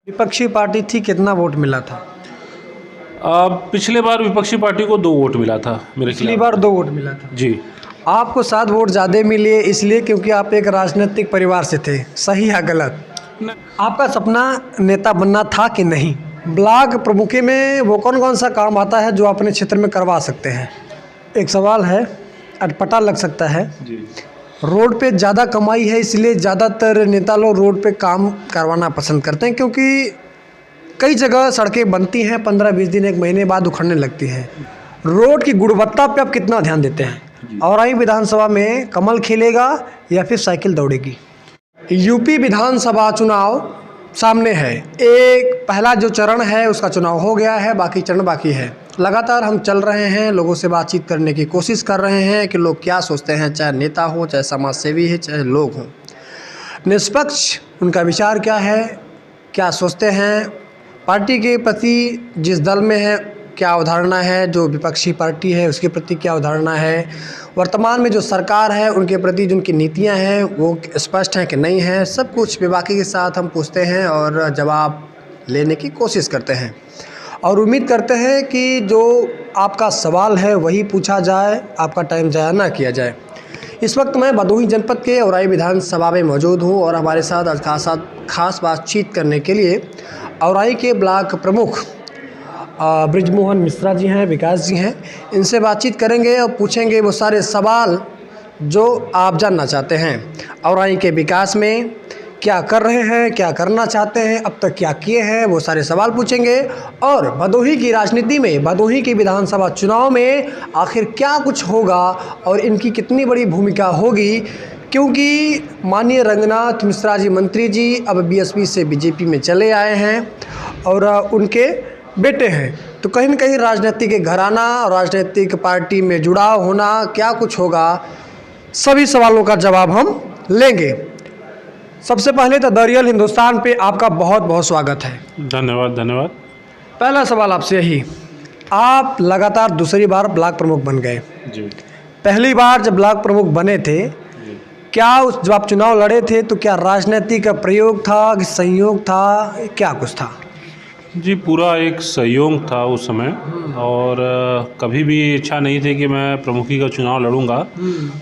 विपक्षी पार्टी थी, कितना वोट मिला था? पिछले बार विपक्षी पार्टी को 2 वोट मिला था मेरे पिछली खिलाफ। बार 2 वोट मिला था। जी। आपको 7 वोट ज़्यादा मिले इसलिए क्योंकि आप एक राजनीतिक परिवार से थे, सही है गलत? आपका सपना नेता बनना था कि नहीं? ब्लॉक प्रमुखी में वो कौन कौन सा काम आता है जो अपने क्षेत्र में करवा सकते हैं? एक सवाल है, अटपटा लग सकता है। जी। रोड पे ज़्यादा कमाई है इसलिए ज़्यादातर नेता लोग रोड पे काम करवाना पसंद करते हैं, क्योंकि कई जगह सड़कें बनती हैं 15-20 दिन 1 महीने बाद उखड़ने लगती हैं। रोड की गुणवत्ता पे आप कितना ध्यान देते हैं? औराई विधानसभा में कमल खिलेगा या फिर साइकिल दौड़ेगी? यूपी विधानसभा चुनाव सामने है। एक पहला जो चरण है उसका चुनाव हो गया है, बाकी चरण बाकी है। लगातार हम चल रहे हैं, लोगों से बातचीत करने की कोशिश कर रहे हैं कि लोग क्या सोचते हैं, चाहे नेता हो, चाहे समाज सेवी है, चाहे लोग हों। निष्पक्ष उनका विचार क्या है, क्या सोचते हैं, पार्टी के प्रति जिस दल में है क्या अवधारणा है, जो विपक्षी पार्टी है उसके प्रति क्या अवधारणा है, वर्तमान में जो सरकार है उनके प्रति जिनकी नीतियां हैं वो स्पष्ट हैं कि नहीं हैं, सब कुछ बेबाकी के साथ हम पूछते हैं और जवाब लेने की कोशिश करते हैं और उम्मीद करते हैं कि जो आपका सवाल है वही पूछा जाए, आपका टाइम ज़ाया ना किया जाए। इस वक्त मैं भदोही जनपद के औराई विधानसभा में मौजूद हूँ और हमारे साथ आज खास बातचीत करने के लिए औराई के ब्लॉक प्रमुख ब्रिजमोहन मिश्रा जी हैं, विकास जी हैं। इनसे बातचीत करेंगे और पूछेंगे वो सारे सवाल जो आप जानना चाहते हैं। औराई के विकास में क्या कर रहे हैं, क्या करना चाहते हैं, अब तक क्या किए हैं, वो सारे सवाल पूछेंगे। और भदोही की राजनीति में, भदोही की विधानसभा चुनाव में आखिर क्या कुछ होगा और इनकी कितनी बड़ी भूमिका होगी, क्योंकि माननीय रंगनाथ मिश्रा जी मंत्री जी अब बीएसपी से बीजेपी में चले आए हैं और उनके बेटे हैं, तो कहीं न कहीं राजनीतिक घराना और राजनीतिक पार्टी में जुड़ाव होना, क्या कुछ होगा, सभी सवालों का जवाब हम लेंगे। सबसे पहले तो द रियल हिंदुस्तान पे आपका बहुत बहुत स्वागत है। धन्यवाद धन्यवाद। पहला सवाल आपसे यही, आप लगातार दूसरी बार ब्लॉक प्रमुख बन गए। जी। पहली बार जब ब्लॉक प्रमुख बने थे, क्या जब आप चुनाव लड़े थे तो क्या राजनीतिक प्रयोग था कि संयोग था, क्या कुछ था? जी, पूरा एक सहयोग था उस समय और कभी भी इच्छा नहीं थी कि मैं प्रमुखी का चुनाव लड़ूंगा।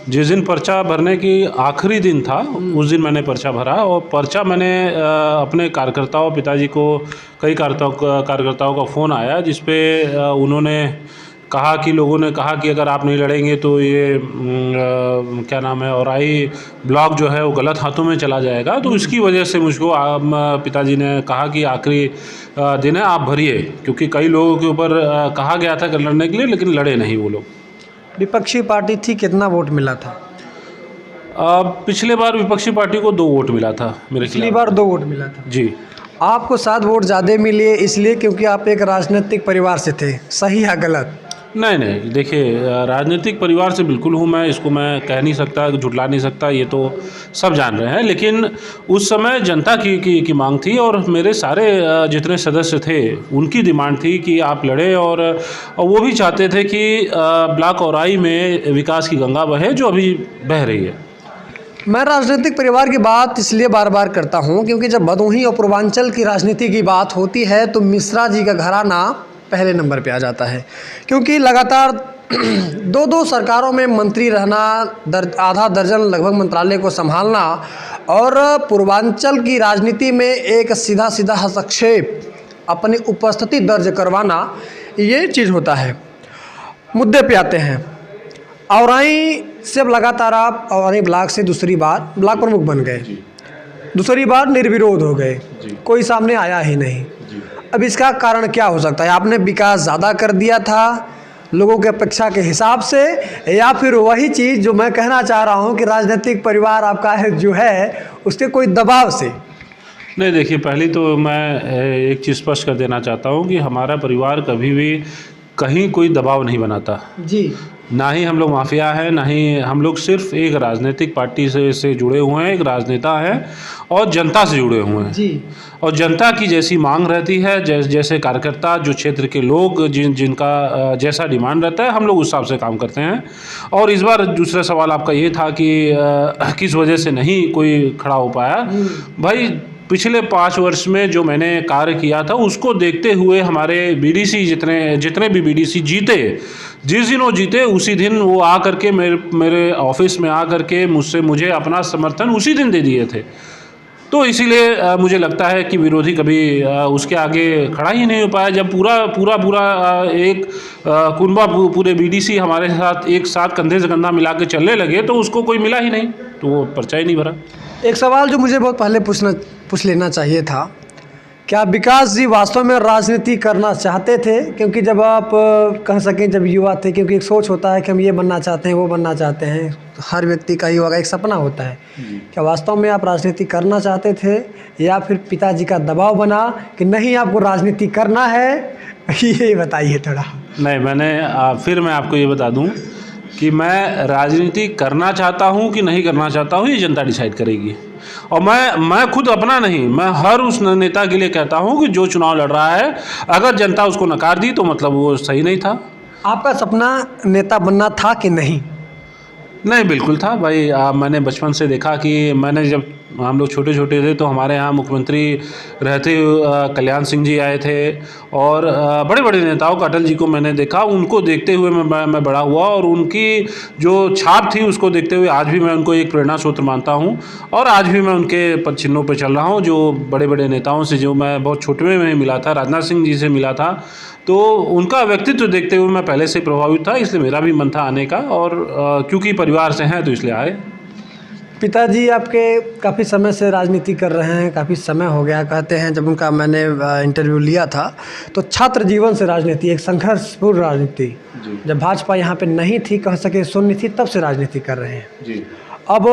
जिस दिन पर्चा भरने की आखिरी दिन था उस दिन मैंने पर्चा भरा और पर्चा मैंने अपने कार्यकर्ताओं, पिताजी को कई कार्यकर्ताओं का फ़ोन आया जिस पे उन्होंने कहा कि लोगों ने कहा कि अगर आप नहीं लड़ेंगे तो ये क्या नाम है, औराई ब्लॉक जो है वो गलत हाथों में चला जाएगा। तो इसकी वजह से मुझको पिताजी ने कहा कि आखिरी दिन है, आप भरिए, क्योंकि कई लोगों के ऊपर कहा गया था लड़ने के लिए लेकिन लड़े नहीं वो लोग। विपक्षी पार्टी थी, कितना वोट मिला था? पिछले बार विपक्षी पार्टी को 2 वोट मिला था मेरे पिछली खिलाफ। बार 2 वोट मिला था। जी। आपको 7 वोट ज़्यादा मिले इसलिए क्योंकि आप एक राजनीतिक परिवार से थे, सही है गलत? नहीं नहीं, देखिए राजनीतिक परिवार से बिल्कुल हूँ मैं, इसको मैं कह नहीं सकता, झुठला नहीं सकता, ये तो सब जान रहे हैं। लेकिन उस समय जनता की मांग थी और मेरे सारे जितने सदस्य थे उनकी डिमांड थी कि आप लड़े और वो भी चाहते थे कि ब्लॉक औराई में विकास की गंगा बहे जो अभी बह रही है। मैं राजनीतिक परिवार की बात इसलिए बार बार करता हूं क्योंकि जब भदोही और पूर्वांचल की राजनीति की बात होती है तो मिश्रा जी का घराना पहले नंबर पे आ जाता है, क्योंकि लगातार 2 सरकारों में मंत्री रहना, आधा दर्जन लगभग मंत्रालय को संभालना और पूर्वांचल की राजनीति में एक सीधा हस्तक्षेप, अपनी उपस्थिति दर्ज करवाना, ये चीज़ होता है। मुद्दे पे आते हैं। औराई से अब लगातार आप औराई ब्लॉक से दूसरी बार ब्लॉक प्रमुख बन गए, दूसरी बार निर्विरोध हो गए, कोई सामने आया ही नहीं। अब इसका कारण क्या हो सकता है? आपने विकास ज़्यादा कर दिया था लोगों के अपेक्षा के हिसाब से, या फिर वही चीज़ जो मैं कहना चाह रहा हूँ कि राजनीतिक परिवार आपका है जो है उसके कोई दबाव से? नहीं, देखिए पहले तो मैं एक चीज़ स्पष्ट कर देना चाहता हूँ कि हमारा परिवार कभी भी कहीं कोई दबाव नहीं बनाता जी। ना ही हम लोग माफिया हैं, ना ही हम लोग सिर्फ एक राजनीतिक पार्टी से जुड़े हुए हैं, एक राजनेता हैं और जनता से जुड़े हुए हैं जी। और जनता की जैसी मांग रहती है, जैसे कार्यकर्ता, जो क्षेत्र के लोग जिनका जैसा डिमांड रहता है, हम लोग उस हिसाब से काम करते हैं। और इस बार दूसरा सवाल आपका ये था कि किस वजह से नहीं कोई खड़ा हो पाया। भाई पिछले 5 वर्ष में जो मैंने कार्य किया था उसको देखते हुए हमारे बीडीसी जितने भी बीडीसी जीते, जिस दिन वो जीते उसी दिन वो आ करके मेरे ऑफिस में आ करके मुझे अपना समर्थन उसी दिन दे दिए थे। तो इसीलिए मुझे लगता है कि विरोधी कभी उसके आगे खड़ा ही नहीं हो पाया। जब पूरा एक कुनबा पूरे बीडीसी हमारे साथ एक साथ कंधे से कंधा मिला के चलने लगे तो उसको कोई मिला ही नहीं, तो वो पर्चा ही नहीं भरा। एक सवाल जो मुझे बहुत पहले पूछ लेना चाहिए था, क्या विकास जी वास्तव में राजनीति करना चाहते थे? क्योंकि जब आप कह सकें जब युवा थे, क्योंकि एक सोच होता है कि हम ये बनना चाहते हैं वो बनना चाहते हैं, हर व्यक्ति का युवा का एक सपना होता है। क्या वास्तव में आप राजनीति करना चाहते थे या फिर पिताजी का दबाव बना कि नहीं आपको राजनीति करना है? ये बताइए थोड़ा। नहीं, फिर मैं आपको ये बता दूं कि मैं राजनीति करना चाहता हूं कि नहीं करना चाहता हूं ये जनता डिसाइड करेगी। और मैं खुद अपना नहीं, मैं हर उस नेता के लिए कहता हूं कि जो चुनाव लड़ रहा है अगर जनता उसको नकार दी तो मतलब वो सही नहीं था। आपका सपना नेता बनना था कि नहीं? नहीं, बिल्कुल था भाई। मैंने बचपन से देखा कि जब हम लोग छोटे छोटे थे तो हमारे यहाँ मुख्यमंत्री रहते कल्याण सिंह जी आए थे और बड़े बड़े नेताओं को, अटल जी को मैंने देखा। उनको देखते हुए मैं बड़ा हुआ और उनकी जो छाप थी उसको देखते हुए आज भी मैं उनको एक प्रेरणा स्रोत मानता हूँ और आज भी मैं उनके पद चिन्हों पर चल रहा हूँ। जो बड़े बड़े नेताओं से जो मैं बहुत छोटे में मिला था, राजनाथ सिंह जी से मिला था, तो उनका व्यक्तित्व देखते हुए मैं पहले से प्रभावित था, इसलिए मेरा भी मन था आने का और क्योंकि परिवार से हैं तो इसलिए आए। पिताजी आपके काफ़ी समय से राजनीति कर रहे हैं, काफ़ी समय हो गया कहते हैं। जब उनका मैंने इंटरव्यू लिया था तो छात्र जीवन से राजनीति, एक संघर्षपूर्ण राजनीति, जब भाजपा यहाँ पे नहीं थी, कह सके शून्य थी, तब से राजनीति कर रहे हैं जी। अब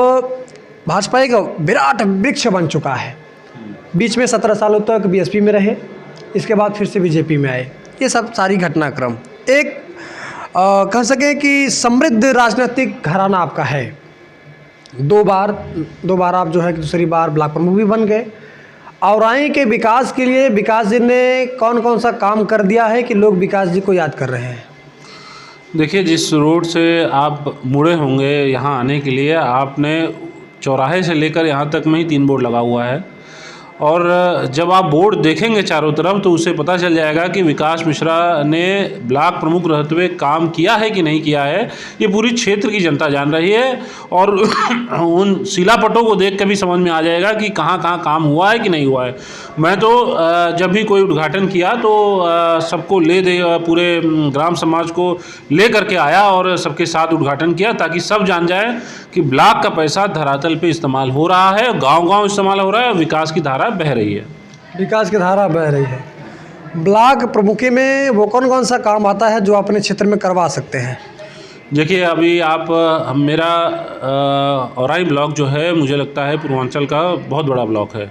भाजपा एक विराट वृक्ष बन चुका है। बीच में 17 सालों तक बीएसपी में रहे, इसके बाद फिर से बीजेपी में आए, ये सब सारी घटनाक्रम एक कह सकें कि समृद्ध राजनीतिक घराना आपका है। दो बार आप जो है कि दूसरी बार ब्लॉक प्रमुख भी बन गए। औराई के विकास के लिए विकास जी ने कौन कौन सा काम कर दिया है कि लोग विकास जी को याद कर रहे हैं? देखिए, जिस रोड से आप मुड़े होंगे यहाँ आने के लिए, आपने चौराहे से लेकर यहाँ तक में ही 3 बोर्ड लगा हुआ है और जब आप बोर्ड देखेंगे चारों तरफ तो उससे पता चल जाएगा कि विकास मिश्रा ने ब्लॉक प्रमुख रहते हुए काम किया है कि नहीं किया है, ये पूरी क्षेत्र की जनता जान रही है। और उन शिलापटों को देख के भी समझ में आ जाएगा कि कहाँ कहाँ काम हुआ है कि नहीं हुआ है। मैं तो जब भी कोई उद्घाटन किया तो सबको पूरे ग्राम समाज को ले करके आया और सबके साथ उद्घाटन किया ताकि सब जान जाए कि ब्लॉक का पैसा धरातल पे इस्तेमाल हो रहा है, गांव-गांव इस्तेमाल हो रहा है, विकास की धारा बह रही है। विकास की धारा बह रही है। ब्लॉक प्रमुखी में वो कौन कौन सा काम आता है जो अपने क्षेत्र में करवा सकते हैं? देखिए, अभी आप मेरा औराई ब्लॉक जो है मुझे लगता है पूर्वांचल का बहुत बड़ा ब्लॉक है।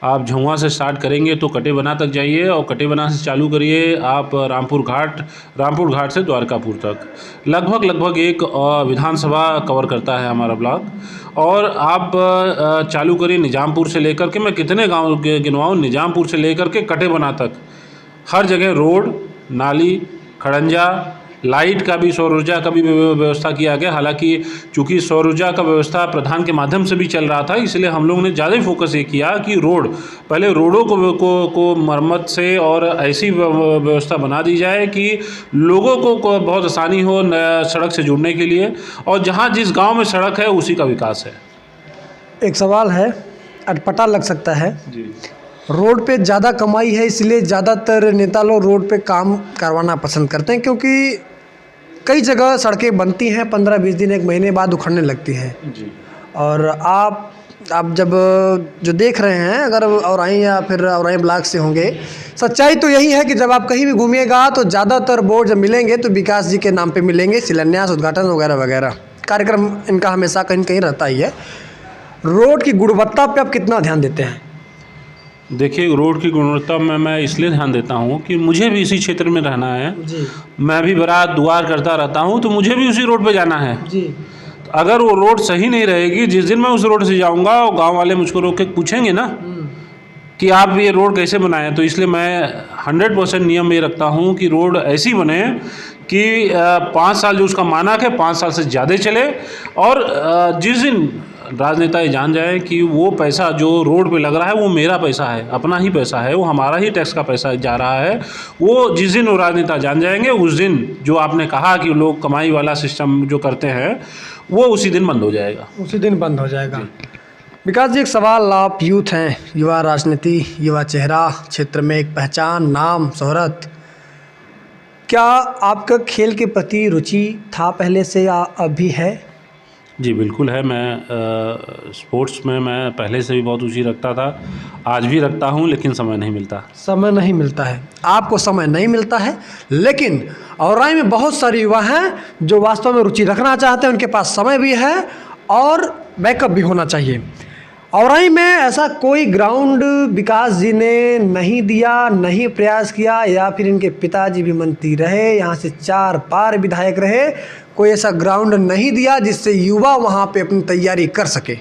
आप झुंवा से स्टार्ट करेंगे तो कटेबना तक जाइए और कटेबना से चालू करिए आप रामपुर घाट से द्वारकापुर तक, लगभग एक विधानसभा कवर करता है हमारा ब्लॉक। और आप चालू करिए निजामपुर से लेकर के, मैं कितने गांव गिनवाऊँ, निजामपुर से लेकर के कटेबना तक हर जगह रोड, नाली, खड़ंजा, लाइट का भी, सौर ऊर्जा का भी व्यवस्था किया गया। हालांकि चूँकि सौर ऊर्जा का व्यवस्था प्रधान के माध्यम से भी चल रहा था, इसलिए हम लोगों ने ज़्यादा फोकस ये किया कि पहले रोडों को मरम्मत से और ऐसी व्यवस्था बना दी जाए कि लोगों को बहुत आसानी हो सड़क से जुड़ने के लिए, और जहाँ जिस गाँव में सड़क है उसी का विकास है। एक सवाल है, अटपटा लग सकता है जी। रोड पे ज़्यादा कमाई है इसलिए ज़्यादातर नेता लोग रोड पे काम करवाना पसंद करते हैं, क्योंकि कई जगह सड़कें बनती हैं 15-20 दिन, 1 महीने बाद उखड़ने लगती हैं जी। और आप जब जो देख रहे हैं, अगर औराई या फिर औराई ब्लॉक से होंगे, सच्चाई तो यही है कि जब आप कहीं भी घूमिएगा तो ज़्यादातर बोर्ड जब मिलेंगे तो विकास जी के नाम पे मिलेंगे, शिलान्यास, उद्घाटन वगैरह वगैरह कार्यक्रम इनका हमेशा कहीं न कहीं रहता ही है। रोड की गुणवत्ता पे आप कितना ध्यान देते हैं? देखिए, रोड की गुणवत्ता में मैं इसलिए ध्यान देता हूँ कि मुझे भी इसी क्षेत्र में रहना है जी। मैं भी बारात दुआर करता रहता हूँ तो मुझे भी उसी रोड पे जाना है जी। तो अगर वो रोड सही नहीं रहेगी, जिस दिन मैं उस रोड से जाऊँगा वो गाँव वाले मुझको रोक के पूछेंगे ना कि आप ये रोड कैसे बनाए, तो इसलिए मैं 100% नियम ये रखता हूँ कि रोड ऐसी बने कि 5 साल जो उसका मानक है 5 साल से ज़्यादा चले। और जिस दिन राजनेता ये जान जाए कि वो पैसा जो रोड पे लग रहा है वो मेरा पैसा है, अपना ही पैसा है, वो हमारा ही टैक्स का पैसा जा रहा है। वो जिस दिन वो राजनेता जान जाएंगे उस दिन जो आपने कहा कि लोग कमाई वाला सिस्टम जो करते हैं वो उसी दिन बंद हो जाएगा। उसी दिन बंद हो जाएगा। विकास जी, एक सवाल, आप यूथ हैं, युवा राजनीति, युवा चेहरा, क्षेत्र में एक पहचान, नाम, शोहरत, क्या आपका खेल के प्रति रुचि था पहले से या अभी है? जी बिल्कुल है। मैं स्पोर्ट्स में मैं पहले से भी बहुत रुचि रखता था, आज भी रखता हूं, लेकिन समय नहीं मिलता। समय नहीं मिलता है, आपको समय नहीं मिलता है, लेकिन औराई में बहुत सारे युवा हैं जो वास्तव में रुचि रखना चाहते हैं, उनके पास समय भी है और बैकअप भी होना चाहिए। औराई में ऐसा कोई ग्राउंड विकास जी ने नहीं दिया, नहीं प्रयास किया, या फिर इनके पिताजी भी मंत्री रहे, यहाँ से 4 बार विधायक रहे, कोई ऐसा ग्राउंड नहीं दिया जिससे युवा वहाँ पे अपनी तैयारी कर सके?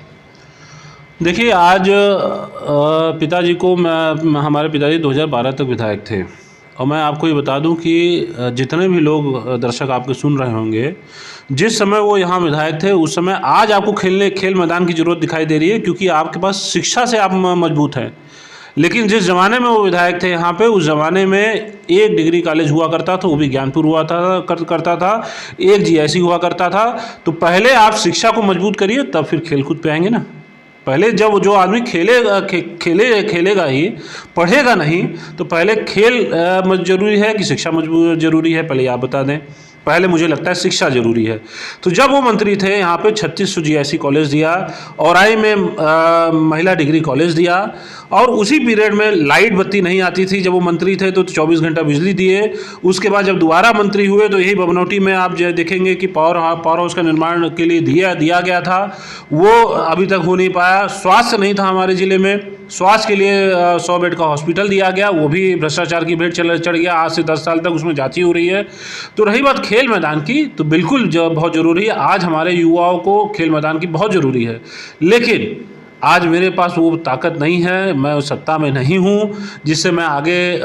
देखिए, आज पिताजी को हमारे पिताजी 2012 तक विधायक थे, और मैं आपको ये बता दूं कि जितने भी लोग दर्शक आपके सुन रहे होंगे, जिस समय वो यहाँ विधायक थे उस समय आज आपको खेल मैदान की ज़रूरत दिखाई दे रही है, क्योंकि आपके पास शिक्षा से आप मजबूत हैं। लेकिन जिस ज़माने में वो विधायक थे यहाँ पे, उस ज़माने में एक डिग्री कॉलेज हुआ करता था, वो भी ज्ञानपुर हुआ करता था, एक GIC हुआ करता था। तो पहले आप शिक्षा को मजबूत करिए, तब फिर खेल कूद पे आएंगे ना। पहले जब जो आदमी खेलेगा ही, पढ़ेगा नहीं, तो पहले खेल ज़रूरी है कि शिक्षा ज़रूरी है, पहले आप बता दें। पहले मुझे लगता है शिक्षा ज़रूरी है। तो जब वो मंत्री थे यहाँ पे 3600 GIC कॉलेज दिया, औराई में महिला डिग्री कॉलेज दिया, और उसी पीरियड में लाइट बत्ती नहीं आती थी। जब वो मंत्री थे तो 24 घंटा बिजली दिए। उसके बाद जब दोबारा मंत्री हुए तो यही बबनौटी में आप देखेंगे कि पावर हाउस का निर्माण के लिए दिया गया था, वो अभी तक हो नहीं पाया। स्वास्थ्य नहीं था हमारे ज़िले में, स्वास्थ्य के लिए 100 बेड का हॉस्पिटल दिया गया, वो भी भ्रष्टाचार की भेंट चढ़ गया। आज से 10 साल तक उसमें जांच हो रही है। तो रही बात खेल मैदान की, तो बिल्कुल बहुत ज़रूरी है। आज हमारे युवाओं को खेल मैदान की बहुत ज़रूरी है, लेकिन आज मेरे पास वो ताकत नहीं है, मैं उस सत्ता में नहीं हूँ जिससे मैं आगे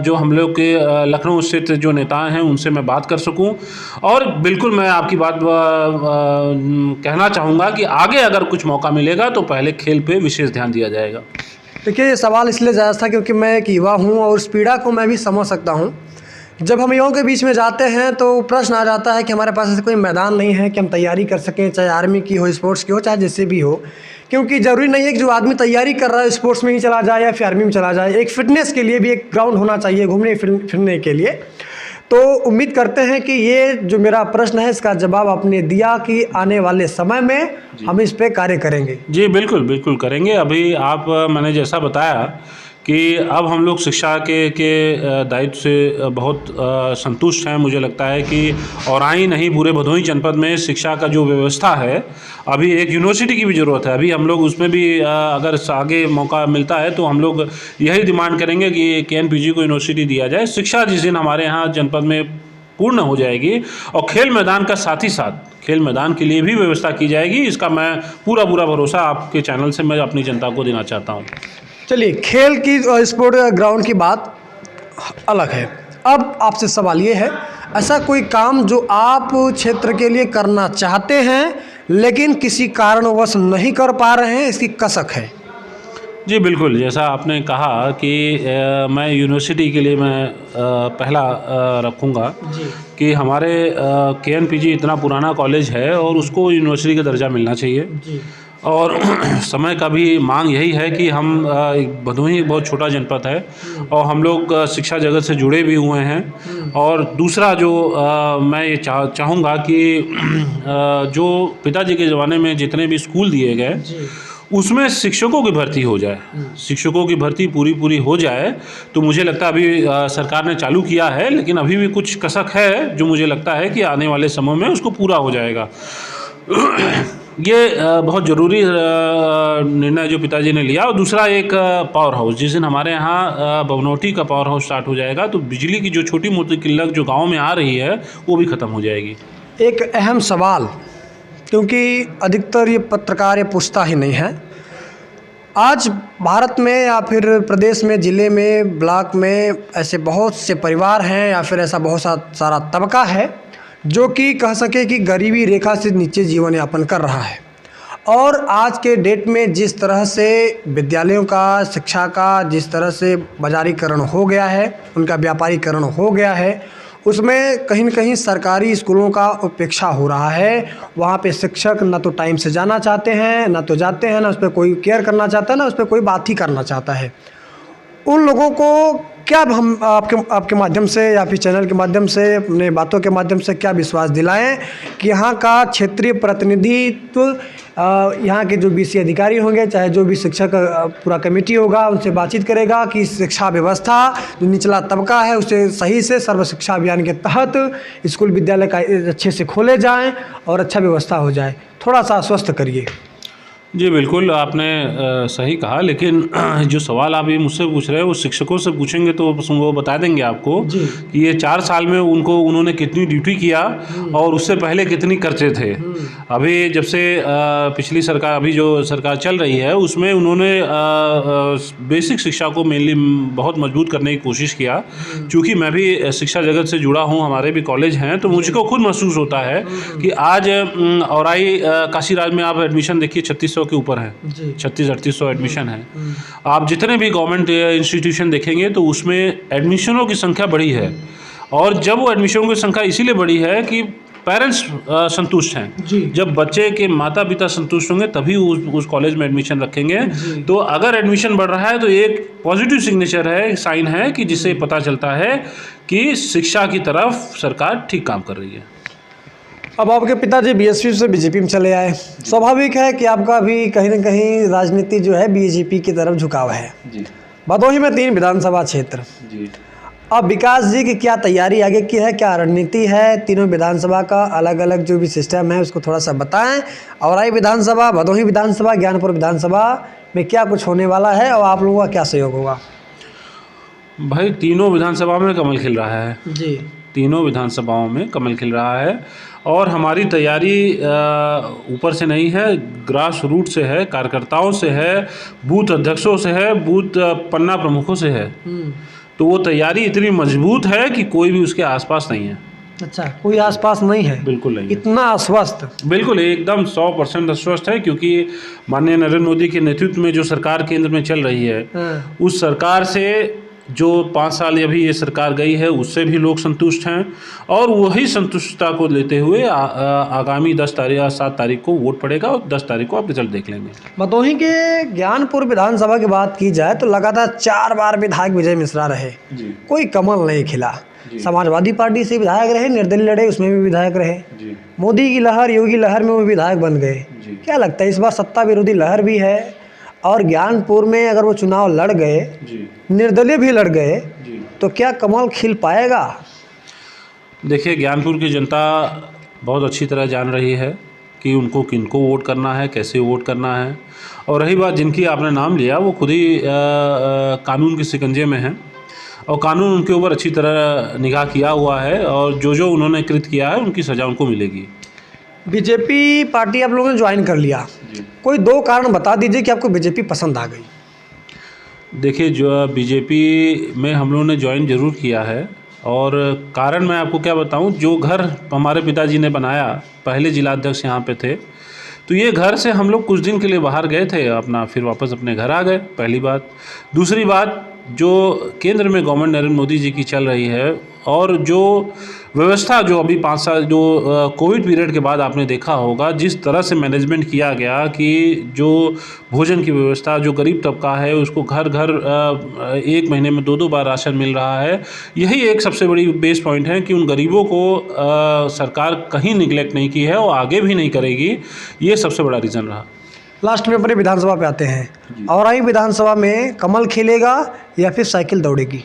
जो हम लोग के लखनऊ स्थित जो नेता हैं उनसे मैं बात कर सकूँ। और बिल्कुल मैं आपकी बात कहना चाहूँगा कि आगे अगर कुछ मौका मिलेगा तो पहले खेल पे विशेष ध्यान दिया जाएगा। देखिए, ये सवाल इसलिए जायज़ था क्योंकि मैं एक युवा हूँ और उस पीड़ा को मैं भी समझ सकता हूँ। जब हम युवाओं के बीच में जाते हैं तो प्रश्न आ जाता है कि हमारे पास ऐसे कोई मैदान नहीं है कि हम तैयारी कर सकें, चाहे आर्मी की हो, स्पोर्ट्स की हो, चाहे जैसे भी हो। क्योंकि ज़रूरी नहीं है कि जो आदमी तैयारी कर रहा है स्पोर्ट्स में ही चला जाए या फिर आर्मी में चला जाए। एक फ़िटनेस के लिए भी एक ग्राउंड होना चाहिए घूमने फिरने के लिए। तो उम्मीद करते हैं कि ये जो मेरा प्रश्न है इसका जवाब आपने दिया कि आने वाले समय में हम इस पे कार्य करेंगे। जी बिल्कुल करेंगे। अभी मैंने जैसा बताया कि अब हम लोग शिक्षा के दायित्व से बहुत संतुष्ट हैं। मुझे लगता है कि औराई नहीं, पूरे भदोही जनपद में शिक्षा का जो व्यवस्था है, अभी एक यूनिवर्सिटी की भी ज़रूरत है। अभी हम लोग उसमें भी अगर आगे मौका मिलता है तो हम लोग यही डिमांड करेंगे कि KNPG को यूनिवर्सिटी दिया जाए। शिक्षा जिस दिन हमारे यहाँ जनपद में पूर्ण हो जाएगी और खेल मैदान का साथ ही साथ खेल मैदान के लिए भी व्यवस्था की जाएगी, इसका मैं पूरा भरोसा आपके चैनल से मैं अपनी जनता को देना चाहता हूँ। चलिए, खेल की स्पोर्ट ग्राउंड की बात अलग है। अब आपसे सवाल ये है, ऐसा कोई काम जो आप क्षेत्र के लिए करना चाहते हैं लेकिन किसी कारणवश नहीं कर पा रहे हैं, इसकी कसक है? जी बिल्कुल, जैसा आपने कहा कि मैं यूनिवर्सिटी के लिए मैं पहला रखूँगा कि हमारे KNPG इतना पुराना कॉलेज है और उसको यूनिवर्सिटी का दर्जा मिलना चाहिए जी। और समय का भी मांग यही है कि हम भदोही बहुत छोटा जनपद है और हम लोग शिक्षा जगत से जुड़े भी हुए हैं। और दूसरा जो मैं ये चाहूँगा कि जो पिताजी के ज़माने में जितने भी स्कूल दिए गए उसमें शिक्षकों की भर्ती हो जाए, शिक्षकों की भर्ती पूरी हो जाए। तो मुझे लगता है अभी सरकार ने चालू किया है, लेकिन अभी भी कुछ कसक है जो मुझे लगता है कि आने वाले समय में उसको पूरा हो जाएगा। ये बहुत ज़रूरी निर्णय जो पिताजी ने लिया। और दूसरा एक पावर हाउस, जिस दिन हमारे यहाँ बबनौटी का पावर हाउस स्टार्ट हो जाएगा तो बिजली की जो छोटी मोटी किल्लत जो गांव में आ रही है वो भी ख़त्म हो जाएगी। एक अहम सवाल, क्योंकि अधिकतर ये पत्रकार ये पूछता ही नहीं है, आज भारत में या फिर प्रदेश में, ज़िले में, ब्लॉक में ऐसे बहुत से परिवार हैं या फिर ऐसा बहुत सारा तबका है जो कि कह सके कि गरीबी रेखा से नीचे जीवन यापन कर रहा है। और आज के डेट में जिस तरह से विद्यालयों का, शिक्षा का जिस तरह से बाजारीकरण हो गया है, उनका व्यापारीकरण हो गया है, उसमें कहीं न कहीं सरकारी स्कूलों का उपेक्षा हो रहा है। वहाँ पे शिक्षक ना तो टाइम से जाना चाहते हैं, ना तो जाते हैं, ना उस पर कोई केयर करना चाहता है, ना उस पर कोई बात ही करना चाहता है। उन लोगों को क्या हम आपके माध्यम से या फिर चैनल के माध्यम से, अपने बातों के माध्यम से क्या विश्वास दिलाएं कि यहाँ का क्षेत्रीय प्रतिनिधित्व, यहाँ के जो बीसी अधिकारी होंगे, चाहे जो भी शिक्षक पूरा कमेटी होगा, उनसे बातचीत करेगा कि शिक्षा व्यवस्था जो निचला तबका है उसे सही से सर्व शिक्षा अभियान के तहत स्कूल विद्यालय का अच्छे से खोले जाएँ और अच्छा व्यवस्था हो जाए। थोड़ा सा आश्वस्त करिए। जी बिल्कुल, आपने सही कहा, लेकिन जो सवाल आप ये मुझसे पूछ रहे हैं वो शिक्षकों से पूछेंगे तो वो बता देंगे आपको कि ये 4 साल में उन्होंने कितनी ड्यूटी किया और उससे पहले कितनी खर्चे थे। अभी जब से पिछली सरकार, अभी जो सरकार चल रही है, उसमें उन्होंने बेसिक शिक्षा को मेनली बहुत मजबूत करने की कोशिश किया। चूँकि मैं भी शिक्षा जगत से जुड़ा हूँ, हमारे भी कॉलेज हैं, तो मुझको खुद महसूस होता है कि आज औराई काशीराज में आप एडमिशन देखिए 3600 के ऊपर है, 3600-3800 एडमिशन है। आप जितने भी गवर्नमेंट इंस्टीट्यूशन देखेंगे तो उसमें एडमिशनों की संख्या बढ़ी है, और जब वो एडमिशनों की संख्या इसीलिए बढ़ी है कि पेरेंट्स संतुष्ट हैं। जब बच्चे के माता पिता संतुष्ट होंगे तभी उस कॉलेज में एडमिशन रखेंगे। तो अगर एडमिशन बढ़ रहा है तो एक पॉजिटिव सिग्नेचर है, साइन है कि जिससे पता चलता है कि शिक्षा की तरफ सरकार ठीक काम कर रही है। अब आपके पिताजी बीएसपी से बीजेपी में चले आए, स्वाभाविक है कि आपका भी कहीं न कहीं राजनीति जो है बीजेपी की तरफ झुकाव है। भदोही में 3 विधानसभा क्षेत्र। अब विकास जी की क्या तैयारी आगे की है, क्या रणनीति है? तीनों विधानसभा का अलग अलग जो भी सिस्टम है उसको थोड़ा सा बताएं। औराई विधानसभा, भदोही विधानसभा, ज्ञानपुर विधानसभा में क्या कुछ होने वाला है और आप लोगों का क्या सहयोग होगा? भाई, तीनों विधानसभा में कमल खिल रहा है जी। तीनों विधानसभाओं में कमल खिल रहा है, और हमारी तैयारी ऊपर से नहीं है, ग्रास रूट से है, कार्यकर्ताओं से है, बूथ अध्यक्षों से है, बूथ पन्ना प्रमुखों से है। तो वो तैयारी इतनी मजबूत है कि कोई भी उसके आसपास नहीं है। अच्छा, कोई आसपास नहीं है? बिल्कुल नहीं। इतना आश्वस्त? बिल्कुल, एकदम 100% आश्वस्त है, क्योंकि माननीय नरेंद्र मोदी के नेतृत्व में जो सरकार केंद्र में चल रही है, उस सरकार से जो 5 साल अभी ये सरकार गई है उससे भी लोग संतुष्ट हैं, और वही संतुष्टता को लेते हुए आगामी 7 तारीख को वोट पड़ेगा और 10 तारीख को आप रिजल्ट देख लेंगे। भदोही के ज्ञानपुर विधानसभा की बात की जाए तो लगातार 4 बार विधायक विजय मिश्रा रहे, कोई कमल नहीं खिला। समाजवादी पार्टी से विधायक रहे, निर्दलीय लड़े, उसमें भी विधायक रहे। मोदी की लहर, योगी लहर में वो विधायक बन गए। क्या लगता है इस बार सत्ता विरोधी लहर भी है, और ज्ञानपुर में अगर वो चुनाव लड़ गए, निर्दलीय भी लड़ गए, तो क्या कमल खिल पाएगा? देखिए, ज्ञानपुर की जनता बहुत अच्छी तरह जान रही है कि उनको किनको वोट करना है, कैसे वोट करना है। और रही बात जिनकी आपने नाम लिया, वो खुद ही कानून के शिकंजे में हैं, और कानून उनके ऊपर अच्छी तरह निगाह किया हुआ है, और जो उन्होंने कृत किया है उनकी सज़ा उनको मिलेगी। बीजेपी पार्टी आप लोगों ने ज्वाइन कर लिया, कोई 2 कारण बता दीजिए कि आपको बीजेपी पसंद आ गई। देखिए, जो बीजेपी में हम लोगों ने ज्वाइन ज़रूर किया है, और कारण मैं आपको क्या बताऊं, जो घर हमारे पिताजी ने बनाया, पहले जिलाध्यक्ष यहाँ पे थे, तो ये घर से हम लोग कुछ दिन के लिए बाहर गए थे अपना, फिर वापस अपने घर आ गए, पहली बात। दूसरी बात, जो केंद्र में गवर्नमेंट नरेंद्र मोदी जी की चल रही है, और जो व्यवस्था जो अभी 5 साल जो कोविड पीरियड के बाद आपने देखा होगा, जिस तरह से मैनेजमेंट किया गया कि जो भोजन की व्यवस्था, जो गरीब तबका है उसको घर घर 1 महीने में 2-2 बार राशन मिल रहा है, यही एक सबसे बड़ी बेस पॉइंट है कि उन गरीबों को सरकार कहीं निगलेक्ट नहीं की है और आगे भी नहीं करेगी। ये सबसे बड़ा रीज़न रहा। लास्ट में अपने विधानसभा पे आते हैं। औराई विधानसभा में कमल खिलेगा या फिर साइकिल दौड़ेगी?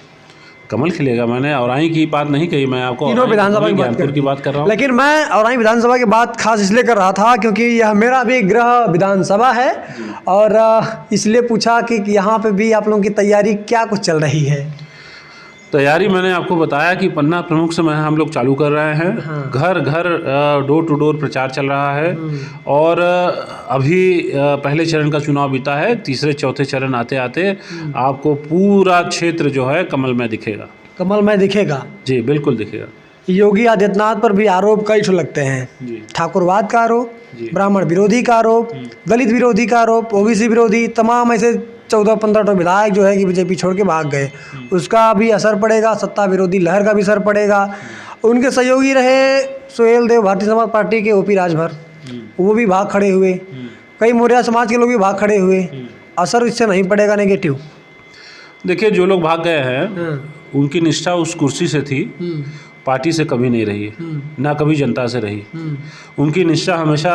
कमल खिलेगा। मैंने औराई की बात नहीं कही, मैं आपको तीनों विधानसभा की बात कर रहा हूँ। लेकिन मैं औराई विधानसभा की बात खास इसलिए कर रहा था क्योंकि यह मेरा भी गृह विधानसभा है, और इसलिए पूछा कि यहाँ पे भी आप लोगों की तैयारी क्या कुछ चल रही है। तैयारी मैंने आपको बताया कि पन्ना प्रमुख से हम लोग चालू कर रहे हैं। घर घर डोर टू डोर प्रचार चल रहा है, और अभी पहले चरण का चुनाव बीता है, तीसरे चौथे चरण आते आते आपको पूरा क्षेत्र जो है कमल में दिखेगा। कमल में दिखेगा? जी बिल्कुल दिखेगा। योगी आदित्यनाथ पर भी आरोप कई ठो लगते हैं। जी ठाकुरवाद का आरोप, जी। ब्राह्मण विरोधी का आरोप, दलित विरोधी का आरोप, ओबीसी विरोधी, तमाम ऐसे 14-15 तो विधायक जो है कि बीजेपी छोड़ के भाग गए, उसका भी असर पड़ेगा। सत्ता विरोधी लहर का भी असर पड़ेगा। उनके सहयोगी रहे सुहेल देव भारतीय समाज पार्टी के, ओपी राजभर, वो भी भाग खड़े हुए, कई मौर्य समाज के लोग भी भाग खड़े हुए। असर इससे नहीं पड़ेगा नेगेटिव? देखिए, जो लोग भाग गए हैं उनकी निष्ठा उस कुर्सी से थी, पार्टी से कभी नहीं रही, ना कभी जनता से रही। उनकी निष्ठा हमेशा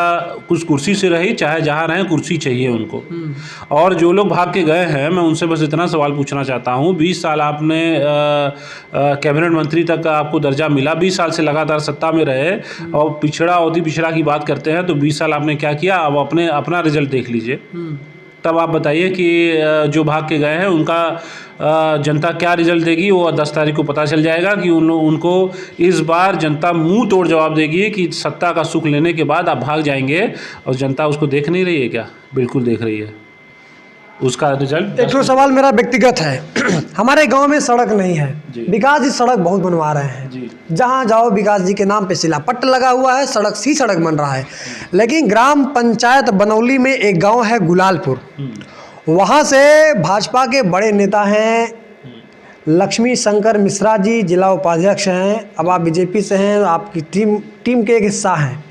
कुछ कुर्सी से रही, चाहे जहाँ रहें कुर्सी चाहिए उनको। और जो लोग भाग के गए हैं, मैं उनसे बस इतना सवाल पूछना चाहता हूँ, 20 साल आपने कैबिनेट मंत्री तक का आपको दर्जा मिला, 20 साल से लगातार सत्ता में रहे और पिछड़ा अति पिछड़ा की बात करते हैं तो 20 साल आपने क्या किया? अब अपना रिजल्ट देख लीजिए, तब आप बताइए कि जो भाग के गए हैं उनका जनता क्या रिजल्ट देगी। वो 10 तारीख को पता चल जाएगा कि उनको इस बार जनता मुंह तोड़ जवाब देगी कि सत्ता का सुख लेने के बाद आप भाग जाएंगे, और जनता उसको देख नहीं रही है क्या? बिल्कुल देख रही है उसका रिजल्ट। एक तो सवाल मेरा व्यक्तिगत है। हमारे गांव में सड़क नहीं है, विकास जी सड़क बहुत बनवा रहे हैं जी। जहाँ जाओ विकास जी के नाम पे शिलापट्ट लगा हुआ है, सड़क सी सड़क बन रहा है। लेकिन ग्राम पंचायत बनौली में एक गांव है गुलालपुर, वहाँ से भाजपा के बड़े नेता हैं लक्ष्मी शंकर मिश्रा जी, जिला उपाध्यक्ष हैं। अब आप बीजेपी से हैं, आपकी टीम के एक हिस्सा हैं।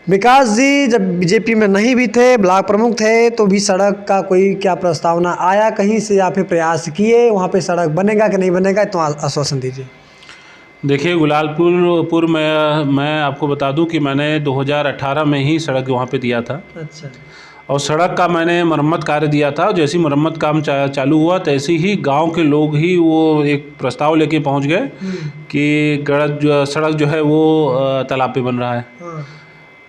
विकास जी जब बीजेपी में नहीं भी थे, ब्लॉक प्रमुख थे, तो भी सड़क का कोई क्या प्रस्तावना आया कहीं से, या फिर प्रयास किए वहाँ पे सड़क बनेगा कि नहीं बनेगा, तो आश्वासन दीजिए। देखिए, गुलालपुर में मैं आपको बता दूं कि मैंने 2018 में ही सड़क वहाँ पे दिया था। अच्छा। और सड़क का मैंने मरम्मत कार्य दिया था। जैसी मरम्मत काम चालू हुआ तैसे ही गांव के लोग ही वो एक प्रस्ताव लेके पहुंच गए कि सड़क जो है वो तालाब पे बन रहा है।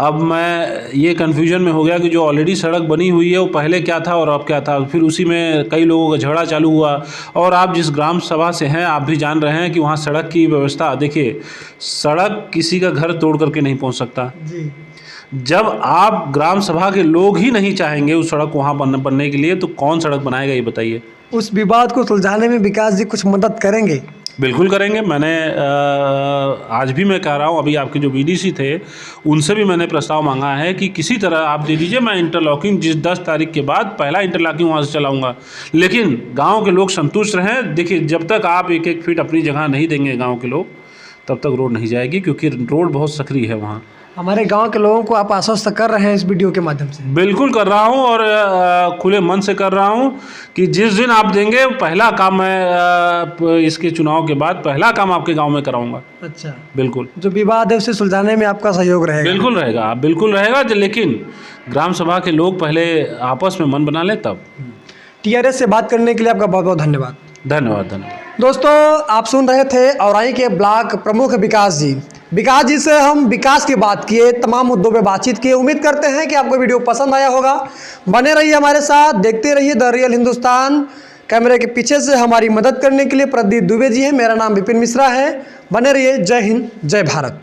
अब मैं ये कन्फ्यूजन में हो गया कि जो ऑलरेडी सड़क बनी हुई है वो पहले क्या था और अब क्या था। फिर उसी में कई लोगों का झगड़ा चालू हुआ। और आप जिस ग्राम सभा से हैं आप भी जान रहे हैं कि वहाँ सड़क की व्यवस्था, देखिए सड़क किसी का घर तोड़ करके नहीं पहुँच सकता जी। जब आप ग्राम सभा के लोग ही नहीं चाहेंगे उस सड़क वहाँ बनने के लिए, तो कौन सड़क बनाएगा ये बताइए। उस विवाद को सुलझाने में विकास जी कुछ मदद करेंगे? बिल्कुल करेंगे। मैंने आज भी मैं कह रहा हूँ, अभी आपके जो बीडीसी थे उनसे भी मैंने प्रस्ताव मांगा है कि किसी तरह आप दे दीजिए, मैं इंटरलॉकिंग जिस 10 तारीख के बाद पहला इंटरलॉकिंग वहाँ से चलाऊँगा। लेकिन गांव के लोग संतुष्ट रहें। देखिए, जब तक आप 1-1 फीट अपनी जगह नहीं देंगे गाँव के लोग, तब तक रोड नहीं जाएगी, क्योंकि रोड बहुत सक्रिय है वहाँ। हमारे गांव के लोगों को आप आश्वस्त कर रहे हैं इस वीडियो के माध्यम से? बिल्कुल कर रहा हूं, और खुले मन से कर रहा हूं कि जिस दिन आप देंगे पहला काम मैं इसके चुनाव के बाद पहला काम आपके गांव में कराऊंगा। अच्छा। बिल्कुल। जो विवाद है उसे सुलझाने में आपका सहयोग रहेगा? बिल्कुल रहेगा, बिल्कुल रहेगा, लेकिन ग्राम सभा के लोग पहले आपस में मन बना लें तब। टीआरएस से बात करने के लिए आपका बहुत बहुत धन्यवाद। धन्यवाद। दोस्तों, आप सुन रहे थे औराई के ब्लॉक प्रमुख विकास जी से हम विकास की बात किए, तमाम मुद्दों पे बातचीत किए। उम्मीद करते हैं कि आपको वीडियो पसंद आया होगा। बने रहिए हमारे साथ, देखते रहिए द रियल हिंदुस्तान। कैमरे के पीछे से हमारी मदद करने के लिए प्रदीप दुबे जी हैं, मेरा नाम विपिन मिश्रा है। बने रहिए। जय हिंद, जय भारत।